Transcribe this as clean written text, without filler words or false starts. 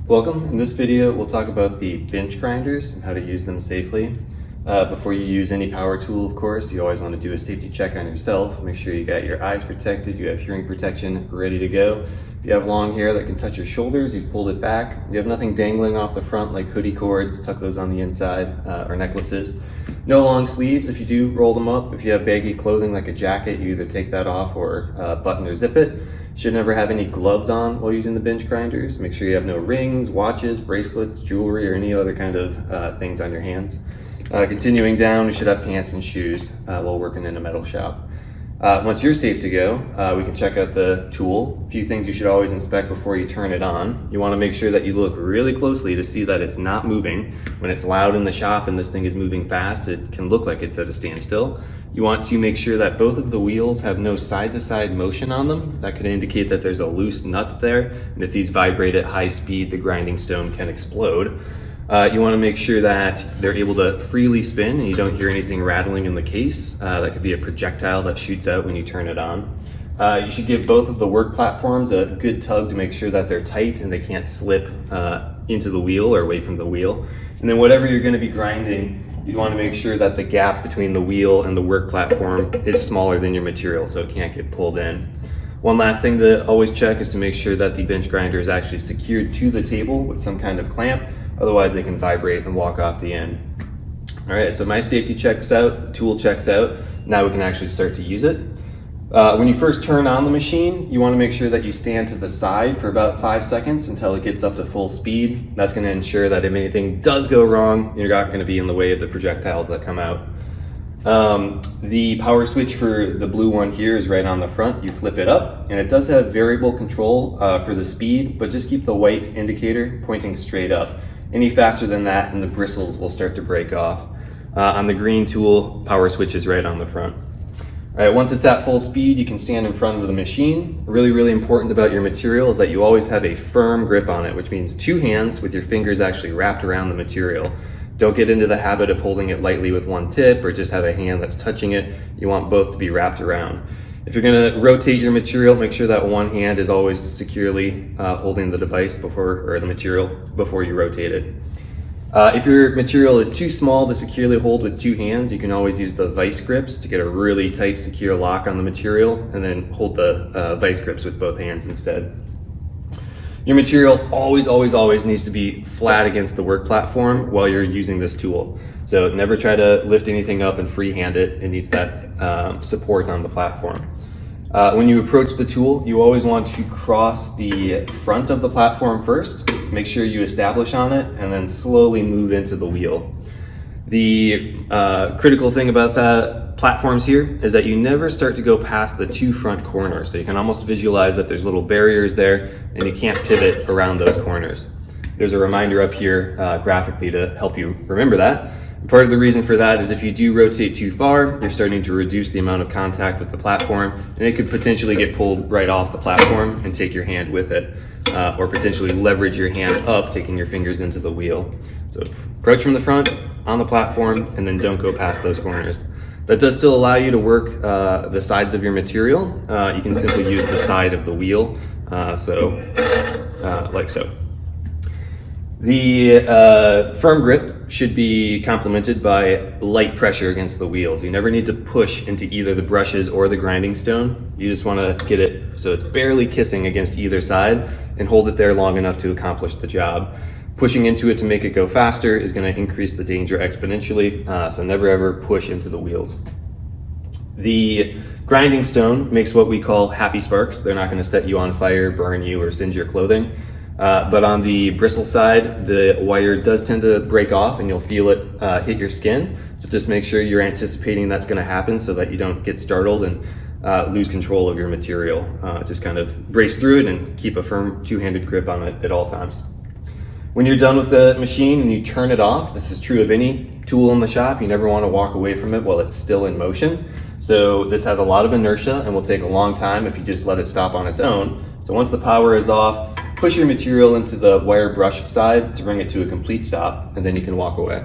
Welcome. In this video, we'll talk about the bench grinders and how to use them safely. Before you use any power tool, of course, you always want to do a safety check on yourself. Make sure you got your eyes protected, you have hearing protection ready to go. If you have long hair that can touch your shoulders, you've pulled it back. You have nothing dangling off the front like hoodie cords, tuck those on the inside, or necklaces. No long sleeves if you do roll them up. If you have baggy clothing like a jacket, you either take that off or button or zip it. Should never have any gloves on while using the bench grinders. Make sure you have no rings, watches, bracelets, jewelry, or any other kind of things on your hands. Continuing down, you should have pants and shoes while working in a metal shop. Once you're safe to go, we can check out the tool. A few things you should always inspect before you turn it on. You want to make sure that you look really closely to see that it's not moving. When it's loud in the shop and this thing is moving fast, it can look like it's at a standstill. You want to make sure that both of the wheels have no side-to-side motion on them. That could indicate that there's a loose nut there, and if these vibrate at high speed, the grinding stone can explode. You want to make sure that they're able to freely spin and you don't hear anything rattling in the case. That could be a projectile that shoots out when you turn it on. You should give both of the work platforms a good tug to make sure that they're tight and they can't slip into the wheel or away from the wheel. And then whatever you're going to be grinding, you want to make sure that the gap between the wheel and the work platform is smaller than your material so it can't get pulled in. One last thing to always check is to make sure that the bench grinder is actually secured to the table with some kind of clamp. Otherwise they can vibrate and walk off the end. All right, so my safety checks out, the tool checks out. Now we can actually start to use it. When you first turn on the machine, you want to make sure that you stand to the side for about 5 seconds until it gets up to full speed. That's going to ensure that if anything does go wrong, you're not going to be in the way of the projectiles that come out. The power switch for the blue one here is right on the front. You flip it up and it does have variable control for the speed, but just keep the white indicator pointing straight up. Any faster than that and the bristles will start to break off. On the green tool, power switch is right on the front. All right, once it's at full speed, you can stand in front of the machine. Really important about your material is that you always have a firm grip on it, which means two hands with your fingers actually wrapped around the material. Don't get into the habit of holding it lightly with one tip or just have a hand that's touching it. You want both to be wrapped around. If you're gonna rotate your material, make sure that one hand is always securely holding the device or the material before you rotate it. If your material is too small to securely hold with two hands, you can always use the vice grips to get a really tight, secure lock on the material and then hold the vice grips with both hands instead. Your material always needs to be flat against the work platform while you're using this tool. So never try to lift anything up and freehand it. It needs that support on the platform. When you approach the tool, you always want to cross the front of the platform first. Make sure you establish on it and then slowly move into the wheel. The critical thing about the platforms here is that you never start to go past the two front corners. So you can almost visualize that there's little barriers there and you can't pivot around those corners. There's a reminder up here graphically to help you remember that. Part of the reason for that is if you do rotate too far, you're starting to reduce the amount of contact with the platform and it could potentially get pulled right off the platform and take your hand with it, or potentially leverage your hand up, taking your fingers into the wheel. So approach from the front on the platform and then don't go past those corners. That does still allow you to work the sides of your material. You can simply use the side of the wheel, like so. The firm grip should be complemented by light pressure against the wheels. You never need to push into either the brushes or the grinding stone. You just want to get it so it's barely kissing against either side and hold it there long enough to accomplish the job. Pushing into it to make it go faster is going to increase the danger exponentially, so never ever push into the wheels. The grinding stone makes what we call happy sparks. They're not going to set you on fire, burn you, or singe your clothing. But on the bristle side, the wire does tend to break off and you'll feel it hit your skin. So just make sure you're anticipating that's going to happen so that you don't get startled and lose control of your material. Just kind of brace through it and keep a firm two-handed grip on it at all times. When you're done with the machine and you turn it off, this is true of any tool in the shop, you never want to walk away from it while it's still in motion. So this has a lot of inertia and will take a long time if you just let it stop on its own. So once the power is off, push your material into the wire brush side to bring it to a complete stop, and then you can walk away.